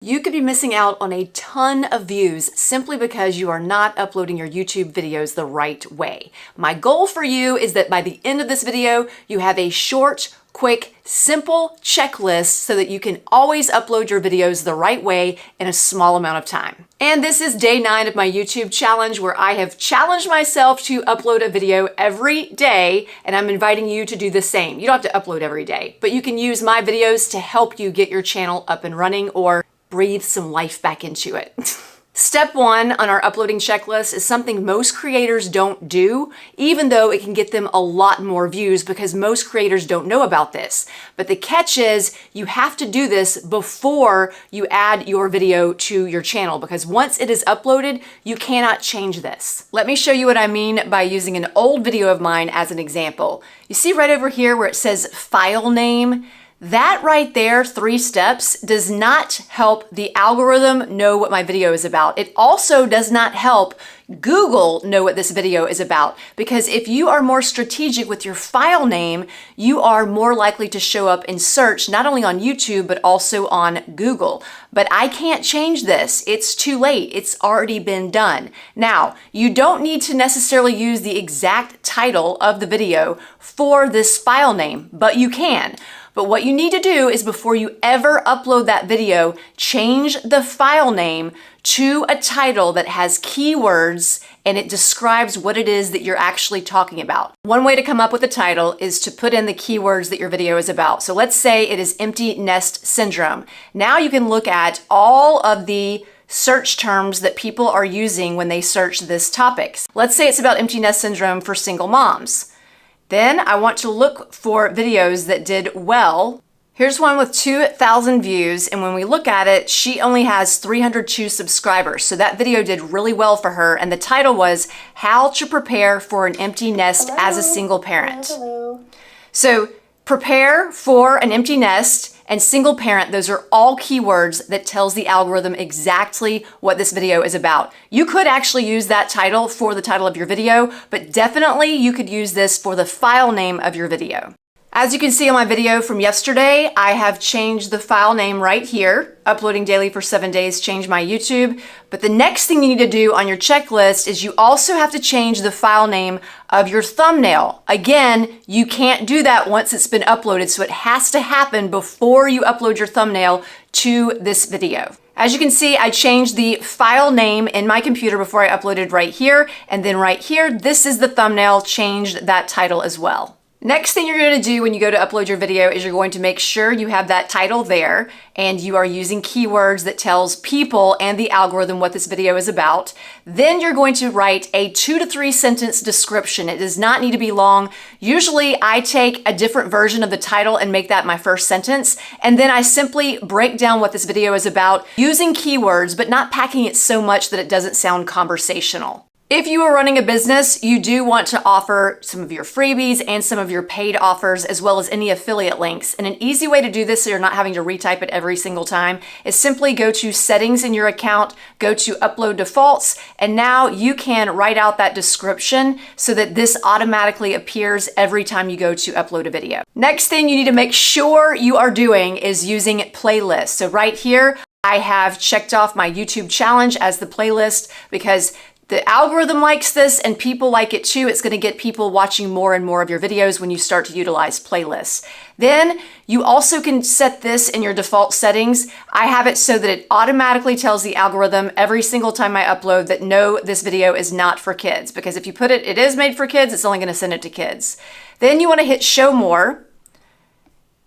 You could be missing out on a ton of views simply because you are not uploading your YouTube videos the right way. My goal for you is that by the end of this video, you have a short, quick, simple checklist so that you can always upload your videos the right way in a small amount of time. And this is day 9 of my YouTube challenge where I have challenged myself to upload a video every day, and I'm inviting you to do the same. You don't have to upload every day, but you can use my videos to help you get your channel up and running or breathe some life back into it. Step 1 on our uploading checklist is something most creators don't do, even though it can get them a lot more views because most creators don't know about this. But the catch is you have to do this before you add your video to your channel, because once it is uploaded, you cannot change this. Let me show you what I mean by using an old video of mine as an example. You see right over here where it says file name? That right there, 3 steps, does not help the algorithm know what my video is about. It also does not help Google know what this video is about, because if you are more strategic with your file name, you are more likely to show up in search, not only on YouTube, but also on Google. But I can't change this. It's too late. It's already been done. Now, you don't need to necessarily use the exact title of the video for this file name, but you can. But what you need to do is before you ever upload that video, change the file name to a title that has keywords and it describes what it is that you're actually talking about. One way to come up with a title is to put in the keywords that your video is about. So let's say it is empty nest syndrome. Now you can look at all of the search terms that people are using when they search this topic. Let's say it's about empty nest syndrome for single moms. Then I want to look for videos that did well. Here's one with 2,000 views, and when we look at it, she only has 302 subscribers. So that video did really well for her, and the title was How to Prepare for an Empty Nest as a Single Parent. Hello. So prepare for an empty nest and single parent, those are all keywords that tells the algorithm exactly what this video is about. You could actually use that title for the title of your video, but definitely you could use this for the file name of your video. As you can see on my video from yesterday, I have changed the file name right here. Uploading daily for 7 days, change my YouTube. But the next thing you need to do on your checklist is you also have to change the file name of your thumbnail. Again, you can't do that once it's been uploaded, so it has to happen before you upload your thumbnail to this video. As you can see, I changed the file name in my computer before I uploaded right here, and then right here, this is the thumbnail, changed that title as well. Next thing you're going to do when you go to upload your video is you're going to make sure you have that title there and you are using keywords that tells people and the algorithm what this video is about. Then you're going to write a 2 to 3 sentence description. It does not need to be long. Usually I take a different version of the title and make that my first sentence, and then I simply break down what this video is about using keywords, but not packing it so much that it doesn't sound conversational. If you are running a business, you do want to offer some of your freebies and some of your paid offers, as well as any affiliate links. And an easy way to do this so you're not having to retype it every single time is simply go to settings in your account, go to upload defaults, and now you can write out that description so that this automatically appears every time you go to upload a video. Next thing you need to make sure you are doing is using playlists. So right here, I have checked off my YouTube challenge as the playlist because the algorithm likes this and people like it too. It's going to get people watching more and more of your videos when you start to utilize playlists. Then you also can set this in your default settings. I have it so that it automatically tells the algorithm every single time I upload that no, this video is not for kids. Because if you put it is made for kids, it's only going to send it to kids. Then you want to hit show more.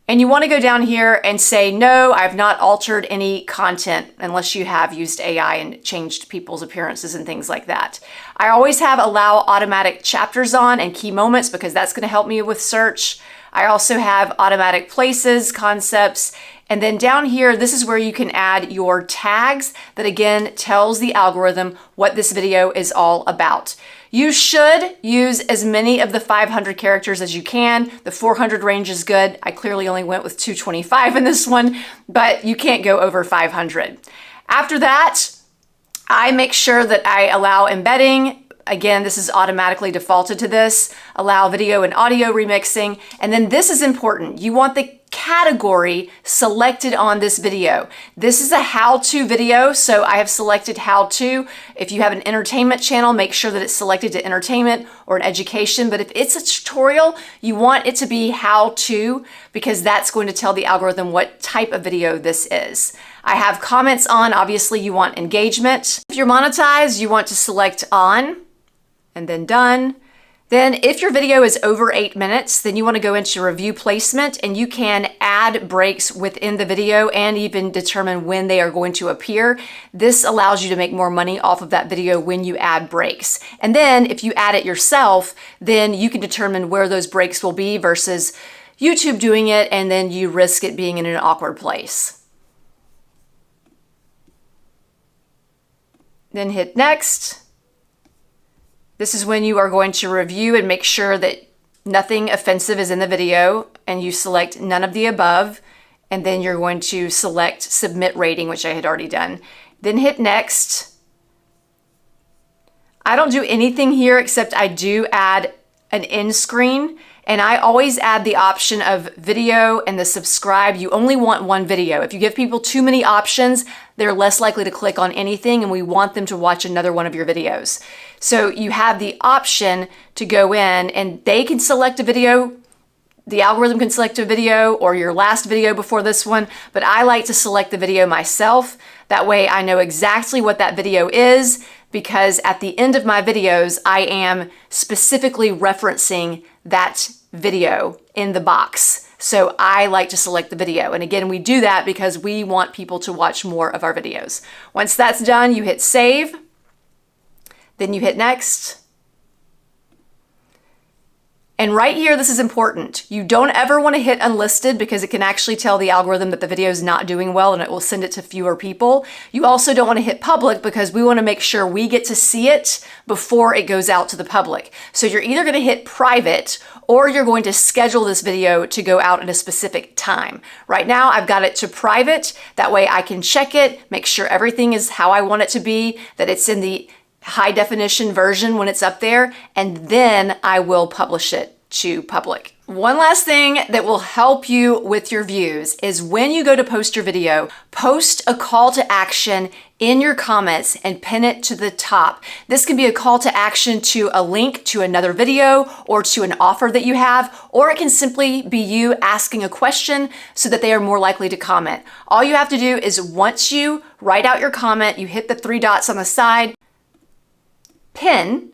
And you want to go down here and say, no, I've not altered any content unless you have used AI and changed people's appearances and things like that. I always have allow automatic chapters on and key moments because that's going to help me with search. I also have automatic places, concepts, and then down here, this is where you can add your tags that again tells the algorithm what this video is all about. You should use as many of the 500 characters as you can. The 400 range is good. I clearly only went with 225 in this one, but you can't go over 500. After that, I make sure that I allow embedding, Again, this is automatically defaulted to this. Allow video and audio remixing. And then this is important. You want the category selected on this video. This is a how-to video, so I have selected how-to. If you have an entertainment channel, make sure that it's selected to entertainment or an education. But if it's a tutorial, you want it to be how-to, because that's going to tell the algorithm what type of video this is. I have comments on. Obviously, you want engagement. If you're monetized, you want to select on and then done. Then if your video is over 8 minutes, then you want to go into review placement, and you can add breaks within the video and even determine when they are going to appear. This allows you to make more money off of that video when you add breaks. And then if you add it yourself, then you can determine where those breaks will be versus YouTube doing it, and then you risk it being in an awkward place. Then hit next. This is when you are going to review and make sure that nothing offensive is in the video, and you select none of the above, and then you're going to select submit rating, which I had already done. Then hit next. I don't do anything here except I do add an end screen, and I always add the option of video and the subscribe. You only want one video. If you give people too many options, they're less likely to click on anything, and we want them to watch another one of your videos. So you have the option to go in, and they can select a video. The algorithm can select a video or your last video before this one, but I like to select the video myself. That way I know exactly what that video is, because at the end of my videos, I am specifically referencing that video in the box. So I like to select the video. And again, we do that because we want people to watch more of our videos. Once that's done, you hit save, then you hit next. And right here, this is important. You don't ever want to hit unlisted, because it can actually tell the algorithm that the video is not doing well and it will send it to fewer people. You also don't want to hit public, because we want to make sure we get to see it before it goes out to the public. So you're either going to hit private, or you're going to schedule this video to go out at a specific time. Right now, I've got it to private. That way I can check it, make sure everything is how I want it to be, that it's in the high definition version when it's up there, and then I will publish it to public. One last thing that will help you with your views is when you go to post your video, post a call to action in your comments and pin it to the top. This can be a call to action to a link to another video or to an offer that you have, or it can simply be you asking a question so that they are more likely to comment. All you have to do is, once you write out your comment, you hit the 3 dots on the side, pin,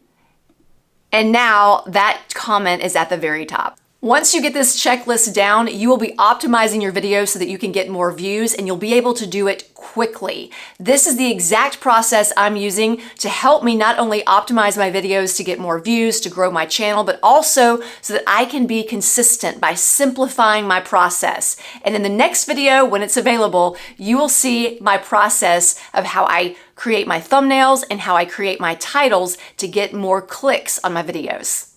and now that comment is at the very top. Once you get this checklist down, you will be optimizing your video so that you can get more views, and you'll be able to do it quickly. This is the exact process I'm using to help me not only optimize my videos to get more views, to grow my channel, but also so that I can be consistent by simplifying my process. And in the next video, when it's available, you will see my process of how I create my thumbnails and how I create my titles to get more clicks on my videos.